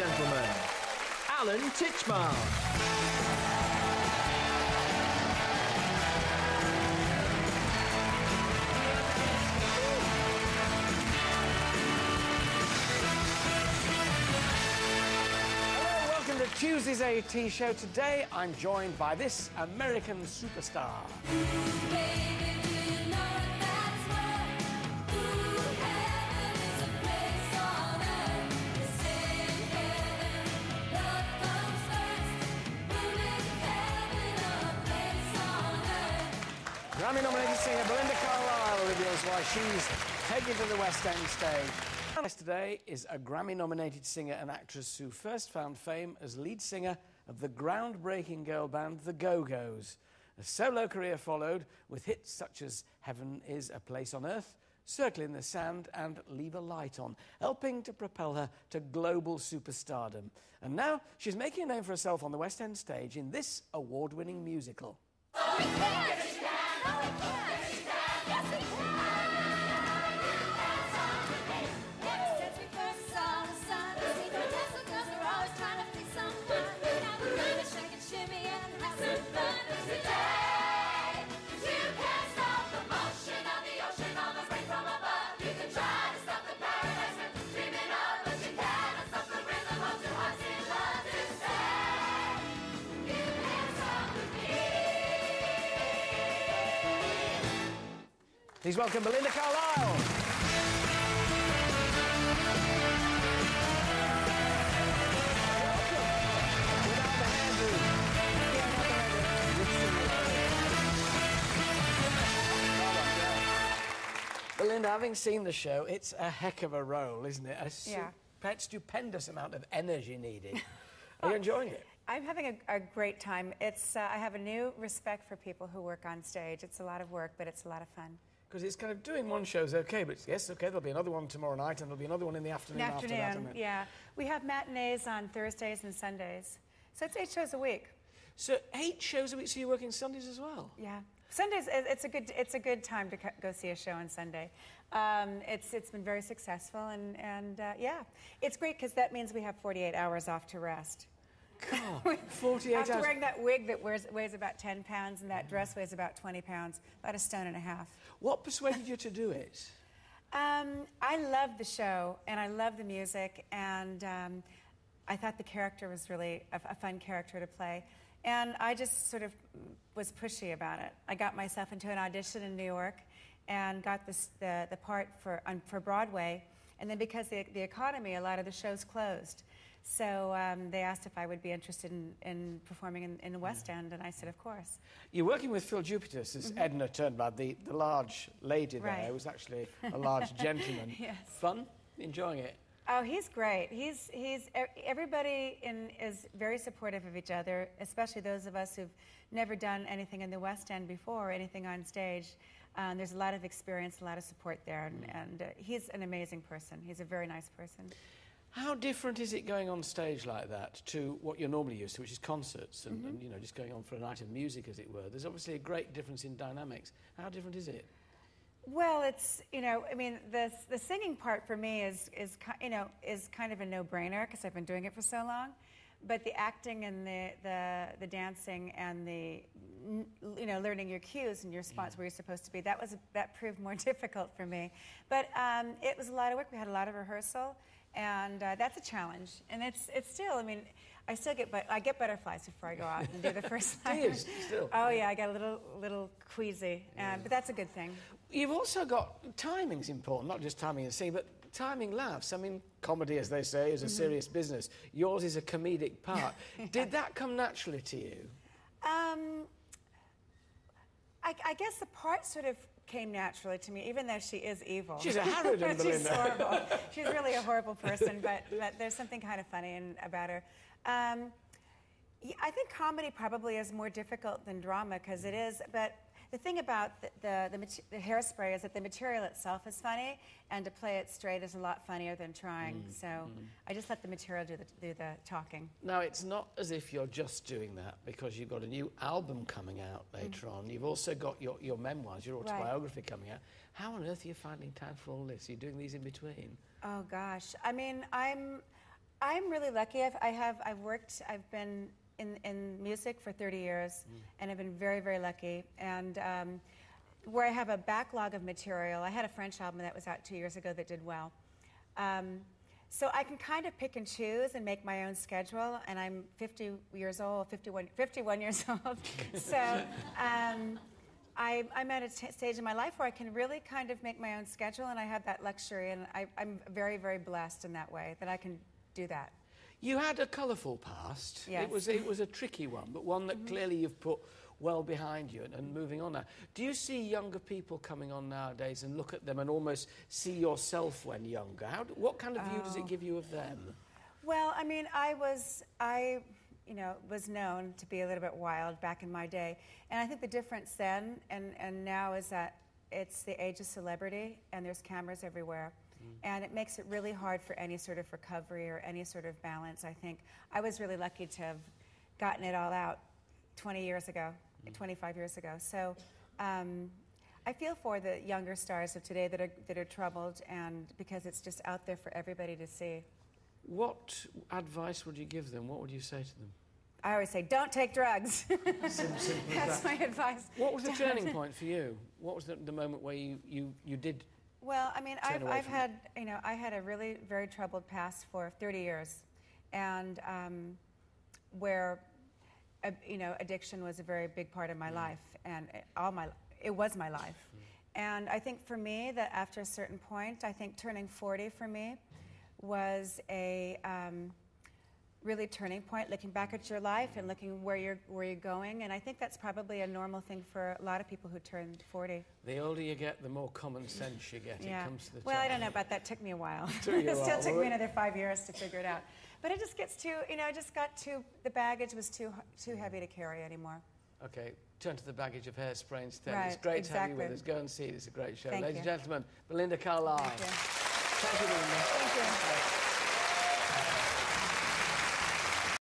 gentlemen, Alan Tichmarsh. Tuesday's AT show. Today I'm joined by this American superstar. Grammy-nominated singer Belinda Carlisle reveals why she's taken to the West End stage. Our guest today is a Grammy-nominated singer and actress who first found fame as lead singer of the groundbreaking girl band The Go-Go's. A solo career followed with hits such as Heaven is a Place on Earth, Circle in the Sand and Leave a Light On, helping to propel her to global superstardom. And now she's making a name for herself on the West End stage in this award-winning musical. Please welcome Belinda Carlisle. Belinda, having seen the show, it's a heck of a role, isn't it? A stupendous amount of energy needed. Are you enjoying it? I'm having a great time. It's I have a new respect for people who work on stage. It's a lot of work, but it's a lot of fun. Because it's kind of doing one show's okay, but yes, okay, there'll be another one tomorrow night and there'll be another one in the afternoon after that, isn't it? Yeah. We have matinees on Thursdays and Sundays. So it's 8 shows a week. So 8 shows a week, so you're working Sundays as well? Yeah. Sundays, it's a good time to go see a show on Sunday. It's been very successful and yeah. It's great because that means we have 48 hours off to rest. God, 48 hours. After wearing that wig that weighs about 10 pounds and that dress weighs about 20 pounds, about 1.5 stones. What persuaded you to do it? I love the show and I love the music and I thought the character was really a fun character to play. And I just sort of was pushy about it. I got myself into an audition in New York and got the part for Broadway. And then because the economy, a lot of the shows closed. So they asked if I would be interested in performing in the West End, and I said, of course. You're working with Phil Jupitus as Edna Turnblad, the large lady there, right. who was actually a large gentleman. Yes. Fun? Enjoying it? Oh, he's great. Everybody is very supportive of each other, especially those of us who've never done anything in the West End before or anything on stage. There's a lot of experience, a lot of support there, and he's an amazing person. He's a very nice person. How different is it going on stage like that to what you're normally used to, which is concerts and you know, just going on for a night of music, as it were? There's obviously a great difference in dynamics. How different is it? Well, it's, you know, I mean, the singing part for me is kind of a no-brainer because I've been doing it for so long. But the acting and the dancing and the, you know, learning your cues and your spots where you're supposed to be, that proved more difficult for me. But it was a lot of work. We had a lot of rehearsal. And that's a challenge, and it's still. I mean, I get butterflies before I go out and do the first line. Do you still? Oh yeah, I get a little queasy, but that's a good thing. You've also got timing's important, not just timing and singing, but timing laughs. I mean, comedy, as they say, is a serious business. Yours is a comedic part. Yeah. Did that come naturally to you? I guess the part sort of came naturally to me, even though she is evil. She's a harridan, Belinda. She's horrible. She's really a horrible person, but there's something kind of funny about her. Yeah, I think comedy probably is more difficult than drama because it is, but the thing about the Hairspray is that the material itself is funny, and to play it straight is a lot funnier than trying. So I just let the material do the talking. Now, it's not as if you're just doing that because you've got a new album coming out later on. You've also got your memoirs, your autobiography coming out. How on earth are you finding time for all this? Are you doing these in between? Oh, gosh. I mean, I'm really lucky. I've been in music for 30 years, and I've been very, very lucky. And where I have a backlog of material, I had a French album that was out 2 years ago that did well. So I can kind of pick and choose and make my own schedule, and I'm 51 years old. So I'm at a stage in my life where I can really kind of make my own schedule, and I have that luxury, and I'm very, very blessed in that way that I can do that. You had a colourful past. Yes. It was a tricky one, but one that clearly you've put well behind you and moving on now. Do you see younger people coming on nowadays and look at them and almost see yourself when younger? What kind of view does it give you of them? Well, I mean, I was known to be a little bit wild back in my day. And I think the difference then and now is that it's the age of celebrity and there's cameras everywhere. And it makes it really hard for any sort of recovery or any sort of balance, I think. I was really lucky to have gotten it all out 20 years ago, 25 years ago. So I feel for the younger stars of today that are troubled, and because it's just out there for everybody to see. What advice would you give them? What would you say to them? I always say, don't take drugs. Simple That's my advice. What was the turning point for you? What was the moment where you did? Well, I mean, I had a really very troubled past for 30 years, and where, addiction was a very big part of my life, and it was my life. And I think for me, that after a certain point, I think turning 40 for me was a really turning point, looking back at your life and looking where you're going. And I think that's probably a normal thing for a lot of people who turn 40. The older you get, the more common sense you get. Yeah. It comes to the well, top. I don't know about that. It took me a while. It still took me another 5 years to figure it out. But it just gets too, the baggage was too heavy to carry anymore. Okay, turn to the baggage of Hairspray instead. Right, It's great to have you exactly. with us. Go and see it. It's a great show. Thank Ladies and you. gentlemen, Belinda Carlisle. Thank you. Thank you, Belinda.